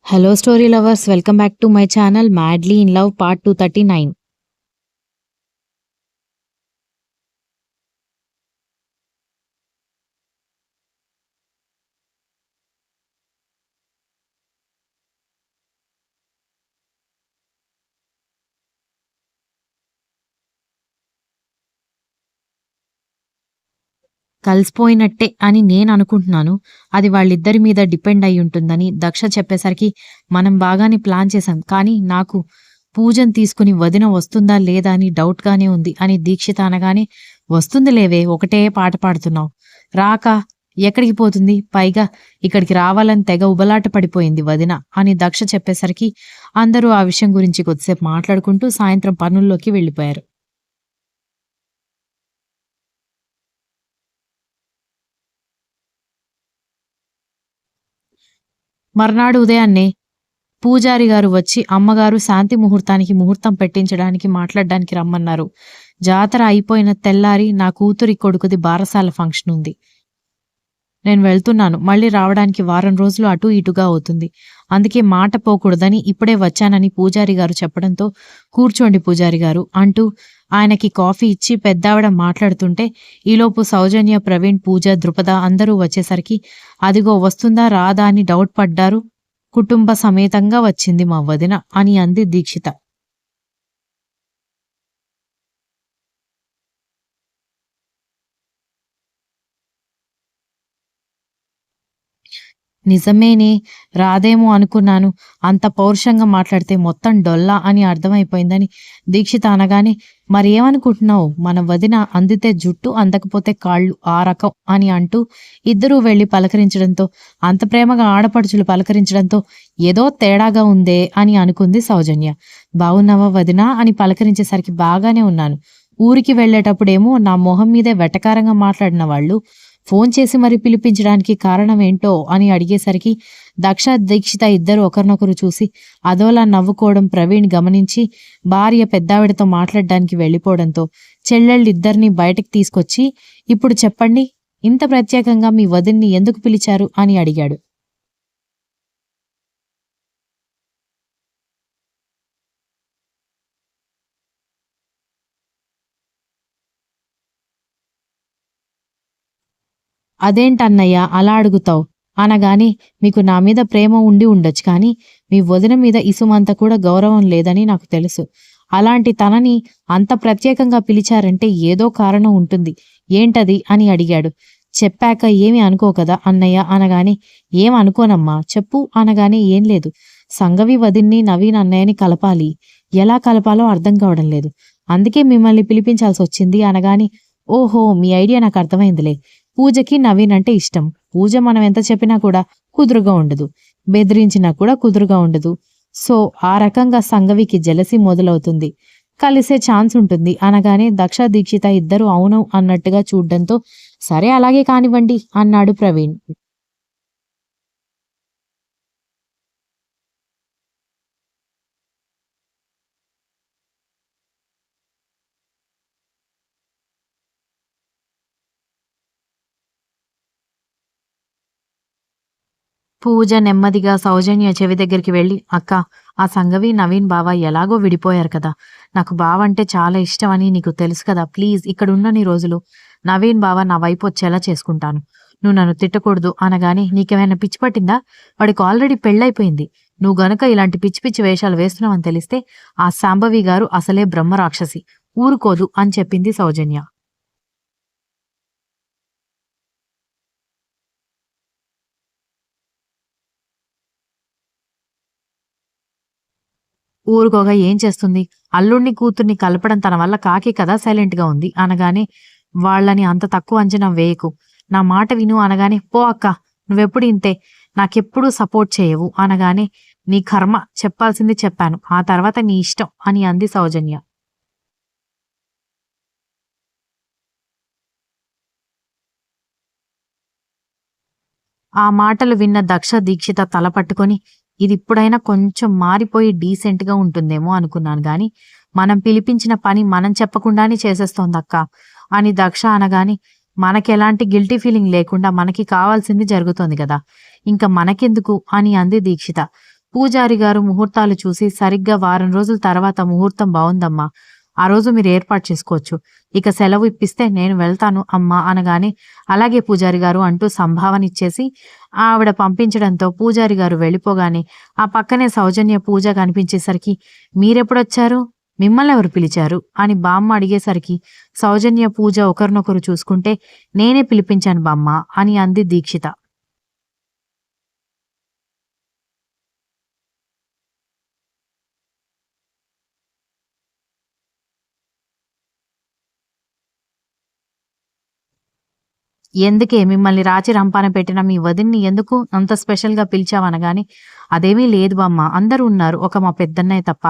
Hello, story lovers. Welcome back to my channel, Madly in Love, part 239. కలిసిపోయినట్టే అని నేను అనుకుంటున్నాను. అది వాళ్ళిద్దరి మీద డిపెండ్ అయి ఉంటుందని దక్ష చెప్పేసరికి మనం బాగానే ప్లాన్ చేశాం. కానీ నాకు పూజను తీసుకుని వదిన వస్తుందా లేదా అని డౌట్‌గానే ఉంది అని దీక్షిత అనగానే, వస్తుందిలేవే ఒకటే పాట పాడుతున్నావు. రాక ఎక్కడికి పోతుంది? పైగా ఇక్కడికి రావాలని తెగ ఉబలాట పడిపోయింది వదిన అని దక్ష చెప్పేసరికి అందరూ ఆ విషయం గురించి కొద్దిసేపు మాట్లాడుకుంటూ సాయంత్రం పనుల్లోకి వెళ్ళిపోయారు. మర్నాడు ఉదయాన్నే పూజారి గారు వచ్చి అమ్మగారు శాంతి ముహూర్తానికి ముహూర్తం పెట్టించడానికి మాట్లాడడానికి రమ్మన్నారు. జాతర అయిపోయిన తెల్లారి నా కూతురి కొడుకుది బారసాల ఫంక్షన్ ఉంది. నేను వెళ్తున్నాను. మళ్ళీ రావడానికి వారం రోజులు అటూ ఇటుగా అవుతుంది. అందుకే మాట పోకూడదని ఇప్పుడే వచ్చానని పూజారి గారు చెప్పడంతో, కూర్చోండి పూజారి గారు అంటూ ఆయనకి కాఫీ ఇచ్చి పెద్దావిడ మాట్లాడుతుంటే, ఈలోపు సౌజన్య, ప్రవీణ్, పూజ, ద్రుపద అందరూ వచ్చేసరికి అదిగో వస్తుందా రాదా అని డౌట్ పడ్డారు. కుటుంబ సమేతంగా వచ్చింది మా వదిన అని అంది దీక్షిత. నిజమేనే, రాదేమో అనుకున్నాను. అంత పౌరుషంగా మాట్లాడితే మొత్తం డొల్లా అని అర్థమైపోయిందని దీక్షిత అనగానే, మరేమనుకుంటున్నావు? మన వదిన అందితే జుట్టు, అందకపోతే కాళ్ళు, ఆ రకం అని అంటూ ఇద్దరూ వెళ్లి పలకరించడంతో, అంత ప్రేమగా ఆడపడుచులు పలకరించడంతో ఏదో తేడాగా ఉందే అని అనుకుంది సౌజన్య. బాగున్నావా వదినా అని పలకరించేసరికి బాగానే ఉన్నాను. ఊరికి వెళ్లేటప్పుడేమో నా మొహం మీదే వెటకారంగా మాట్లాడిన వాళ్ళు ఫోన్ చేసి మరి పిలిపించడానికి కారణం ఏంటో అని అడిగేసరికి దక్ష, దీక్షిత ఇద్దరు ఒకరినొకరు చూసి అదోలా నవ్వుకోవడం ప్రవీణ్ గమనించి భార్య పెద్దావిడతో మాట్లాడడానికి వెళ్ళిపోవడంతో చెల్లెళ్ళిద్దరినీ బయటకు తీసుకొచ్చి, ఇప్పుడు చెప్పండి, ఇంత ప్రత్యేకంగా మీ వదిన్ని ఎందుకు పిలిచారు అని అడిగాడు. అదేంటన్నయ్య అలా అడుగుతావు అనగానే, మీకు నా మీద ప్రేమ ఉండి ఉండొచ్చు కానీ మీ వదిన మీద ఇసుమంత కూడా గౌరవం లేదని నాకు తెలుసు. అలాంటి తనని అంత ప్రత్యేకంగా పిలిచారంటే ఏదో కారణం ఉంటుంది. ఏంటది అని అడిగాడు. చెప్పాక ఏమి అనుకో కదా అన్నయ్య అనగానే, ఏం అనుకోనమ్మా చెప్పు అనగానే, ఏం లేదు, సంగవి వదిన్ని నవీన్ అన్నయ్యని కలపాలి. ఎలా కలపాలో అర్థం కావడం లేదు. అందుకే మిమ్మల్ని పిలిపించాల్సి వచ్చింది అనగాని, ఓహో మీ ఐడియా నాకు అర్థమైందిలే. పూజకి నవీన్ అంటే ఇష్టం. పూజ మనం ఎంత చెప్పినా కూడా కుదురుగా ఉండదు. బెదిరించినా కూడా కుదురుగా ఉండదు. సో ఆ రకంగా సంగవికి జలసి మొదలవుతుంది. కలిసే ఛాన్స్ ఉంటుంది అనగానే దక్ష, దీక్షిత ఇద్దరు అవును అన్నట్టుగా చూడ్డంతో, సరే అలాగే కానివ్వండి అన్నాడు ప్రవీణ్. పూజ నెమ్మదిగా సౌజన్య చెవి దగ్గరికి వెళ్ళి, అక్క, ఆ సంగవి నవీన్ బావ ఎలాగో విడిపోయారు కదా. నాకు బావ అంటే చాలా ఇష్టం అని నీకు తెలుసు కదా. ప్లీజ్ ఇక్కడున్నన్ని రోజులు నవీన్ బావ నా వైపు వచ్చేలా చేసుకుంటాను. నువ్వు నన్ను తిట్టకూడదు అనగానే, నీకేమైనా పిచ్చి పట్టిందా? వాడికి ఆల్రెడీ పెళ్ళైపోయింది. నువ్వు గనుక ఇలాంటి పిచ్చి పిచ్చి వేషాలు వేస్తున్నావని తెలిస్తే ఆ శాంభవి గారు అసలే బ్రహ్మరాక్షసి, ఊరుకోదు అని చెప్పింది సౌజన్య. ఊరుకోగా ఏం చేస్తుంది? అల్లుడిని, కూతుర్ని కలపడం తన వల్ల కాకే కదా సైలెంట్‌గా ఉంది అనగానే, వాళ్ళని అంత తక్కువ అంచనా వేయకు. నా మాట విను అనగానే, పో అక్క, నువ్వెప్పుడు ఇంతే. నాకెప్పుడూ సపోర్ట్ చేయవు అనగానే, నీ కర్మ, చెప్పాల్సింది చెప్పాను. ఆ తర్వాత నీ ఇష్టం అని అంది సౌజన్య. ఆ మాటలు విన్న దక్ష, దీక్షిత తల పట్టుకొని, ఇదిప్పుడైనా కొంచెం మారిపోయి డీసెంట్‌గా ఉంటుందేమో అనుకున్నాను గాని, మనం పిలిపించిన పని మనం చెప్పకుండానే చేసేస్తోందక్క అని దక్ష అనగానే, మనకెలాంటి గిల్టీ ఫీలింగ్ లేకుండా మనకి కావాల్సింది జరుగుతోంది గదా. ఇంక మనకెందుకు అని అంది దీక్షిత. పూజారి గారు ముహూర్తాలు చూసి సరిగ్గా వారం రోజుల తర్వాత ముహూర్తం బావుందమ్మా. ఆ రోజు మీరు ఏర్పాటు చేసుకోవచ్చు. ఇక సెలవు ఇప్పిస్తే నేను వెళ్తాను అమ్మా అనగానే అలాగే పూజారి గారు అంటూ సంభావన ఇచ్చేసి ఆవిడ పంపించడంతో పూజారి గారు వెళ్ళిపోగానే ఆ పక్కనే సౌజన్య పూజ కనిపించేసరికి మీరెప్పుడొచ్చారు? మిమ్మల్ని ఎవరు పిలిచారు? అని బామ్మ అడిగేసరికి సౌజన్య పూజ ఒకరినొకరు చూసుకుంటే నేనే పిలిపించాను బామ్మ అని అంది దీక్షిత. ఎందుకే మిమ్మల్ని రాచి రంపాన పెట్టిన మీ వదిన్ని ఎందుకు అంత స్పెషల్‌గా పిలిచావనగానే, అదేమీ లేదు బామ్మ. అందరూ ఉన్నారు. ఒక మా పెద్దన్నయ్య తప్ప.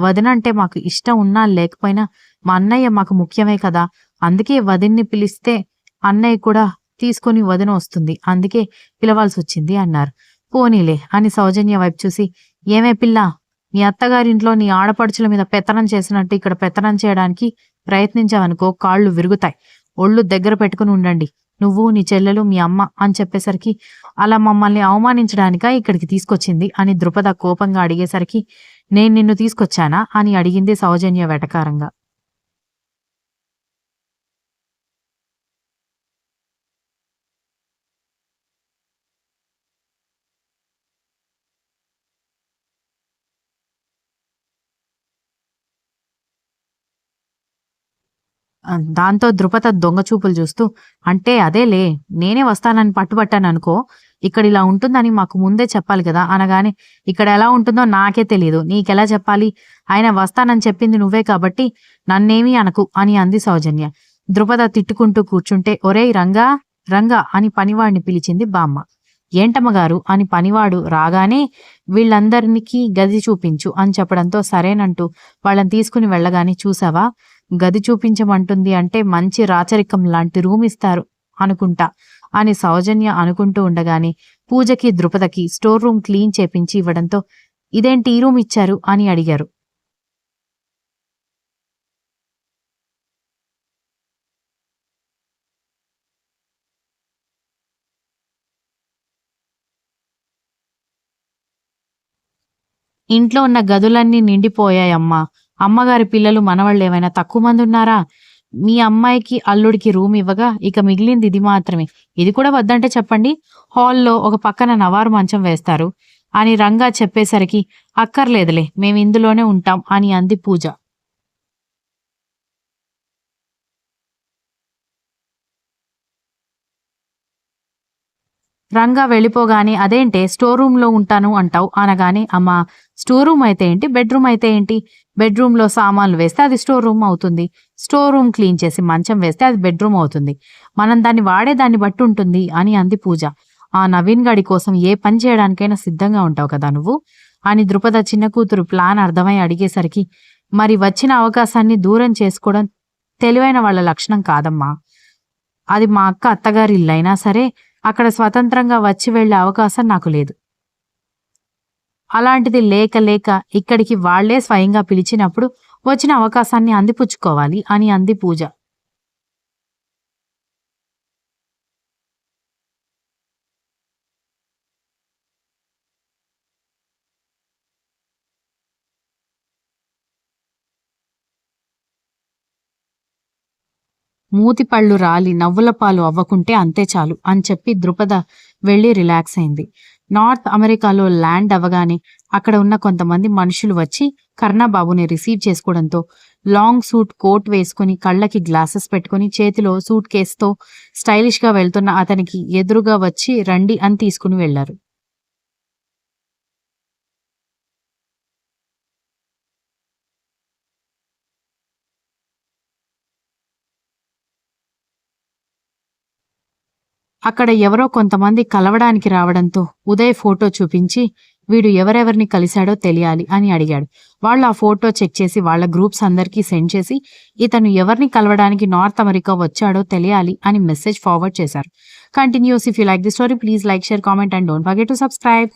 వదినంటే మాకు ఇష్టం ఉన్నా లేకపోయినా మా అన్నయ్య మాకు ముఖ్యమే కదా! అందుకే వదిన్ని పిలిస్తే అన్నయ్య కూడా తీసుకొని వదిన వస్తుంది. అందుకే పిలవాల్సొచ్చింది అన్నారు. పోనీలే అని సౌజన్య వైపు చూసి, ఏమే పిల్లా! మీ అత్తగారింట్లో నీ ఆడపడుచుల మీద పెత్తనం చేసినట్టు ఇక్కడ పెత్తనం చేయడానికి ప్రయత్నించావనుకో కాళ్ళు విరుగుతాయి. ఒళ్ళు దగ్గర పెట్టుకుని ఉండండి. నువ్వు, నీ చెల్లెలు, మీ అమ్మ అని చెప్పేసరికి అలా మమ్మల్ని అవమానించడానికా ఇక్కడికి తీసుకొచ్చింది అని ద్రుపద కోపంగా అడిగేసరికి నేను నిన్ను తీసుకొచ్చానా అని అడిగింది సౌజన్య వెటకారంగా. దాంతో ద్రుపద దొంగచూపులు చూస్తూ అంటే అదేలే నేనే వస్తానని పట్టుబట్టాననుకో ఇక్కడిలా ఉంటుందని మాకు ముందే చెప్పాలి కదా అనగానే ఇక్కడ ఎలా ఉంటుందో నాకే తెలీదు నీకెలా చెప్పాలి ఆయన వస్తానని చెప్పింది నువ్వే కాబట్టి నన్నేమీ అనకు అని అంది సౌజన్య. ద్రుపద తిట్టుకుంటూ కూర్చుంటే ఒరేయ్ రంగా రంగా అని పనివాడిని పిలిచింది బామ్మ. ఏంటమ్మగారు అని పనివాడు రాగానే వీళ్ళందరికీ గది చూపించు అని చెప్పడంతో సరేనంటూ వాళ్ళని తీసుకుని వెళ్ళగానే చూసావా గది చూపించమంటుంది అంటే మంచి రాచరికం లాంటి రూమ్ ఇస్తారు అనుకుంటా అని సౌజన్య అనుకుంటూ ఉండగానే పూజకి ద్రుపదకి స్టోర్ రూమ్ క్లీన్ చేపించి ఇవ్వడంతో ఇదేంటి ఈ రూమ్ ఇచ్చారు అని అడిగారు. ఇంట్లో ఉన్న గదులన్నీ నిండిపోయాయమ్మా. అమ్మగారి పిల్లలు మనవళ్ళేమైనా తక్కువ మంది ఉన్నారా? మీ అమ్మాయికి అల్లుడికి రూమ్ ఇవ్వగా ఇక మిగిలింది ఇది మాత్రమే. ఇది కూడా వద్దంటే చెప్పండి. హాల్లో ఒక పక్కన నవారు మంచం వేస్తారు అని రంగా చెప్పేసరికి అక్కర్లేదులే మేమిందులోనే ఉంటాం అని అంది పూజ. రంగా వెళ్ళిపోగానే అదేంటే స్టోర్ రూమ్‌లో ఉంటాను అంటావు అనగానే అమ్మా స్టోర్ రూమ్ అయితే ఏంటి? బెడ్‌రూమ్ అయితే ఏంటి? బెడ్‌రూమ్‌లో సామాన్లు వేస్తే అది స్టోర్ రూమ్ అవుతుంది. స్టోర్ రూమ్ క్లీన్ చేసి మంచం వేస్తే అది బెడ్‌రూమ్ అవుతుంది. మనం దాన్ని వాడే దాన్ని బట్టి ఉంటుంది అని అంది పూజ. ఆ నవీన్ గాడి కోసం ఏ పని చేయడానికైనా సిద్ధంగా ఉంటావు కదా నువ్వు అని ద్రుపద చిన్న కూతురు ప్లాన్ అర్థమై అడిగేసరికి మరి వచ్చిన అవకాశాన్ని దూరం చేసుకోవడం తెలివైన వాళ్ళ లక్షణం కాదమ్మా. అది మా అక్క అత్తగారి ఇల్లైనా సరే అక్కడ స్వతంత్రంగా వచ్చి వెళ్ళే అవకాశం నాకు లేదు. అలాంటిది లేక లేక ఇక్కడికి వాళ్లే స్వయంగా పిలిచినప్పుడు వచ్చిన అవకాశాన్ని అందిపుచ్చుకోవాలి అని అంది పూజ. మూతి పళ్ళు రాలి నవ్వుల పాలు అవ్వకుంటే అంతే చాలు అని చెప్పి ద్రుపద వెళ్ళి రిలాక్స్ అయింది. నార్త్ అమెరికాలో ల్యాండ్ అవ్వగానే అక్కడ ఉన్న కొంతమంది మనుషులు వచ్చి కర్ణబాబుని రిసీవ్ చేసుకోవడంతో లాంగ్ సూట్ కోట్ వేసుకుని కళ్ళకి గ్లాసెస్ పెట్టుకుని చేతిలో సూట్ కేసుతో స్టైలిష్ గా వెళ్తున్న అతనికి ఎదురుగా వచ్చి రండి అని తీసుకుని వెళ్లారు. అక్కడ ఎవరో కొంతమంది కలవడానికి రావడంతో ఉదయ్ ఫోటో చూపించి వీడు ఎవరెవరిని కలిశాడో తెలియాలి అని అడిగాడు. వాళ్ళు ఆ ఫోటో చెక్ చేసి వాళ్ళ గ్రూప్స్ అందరికీ సెండ్ చేసి ఇతను ఎవరిని కలవడానికి నార్త్ అమెరికా వచ్చాడో తెలియాలి అని మెసేజ్ ఫార్వర్డ్ చేశారు. Continuous. If you like the story please like share comment and don't forget to subscribe.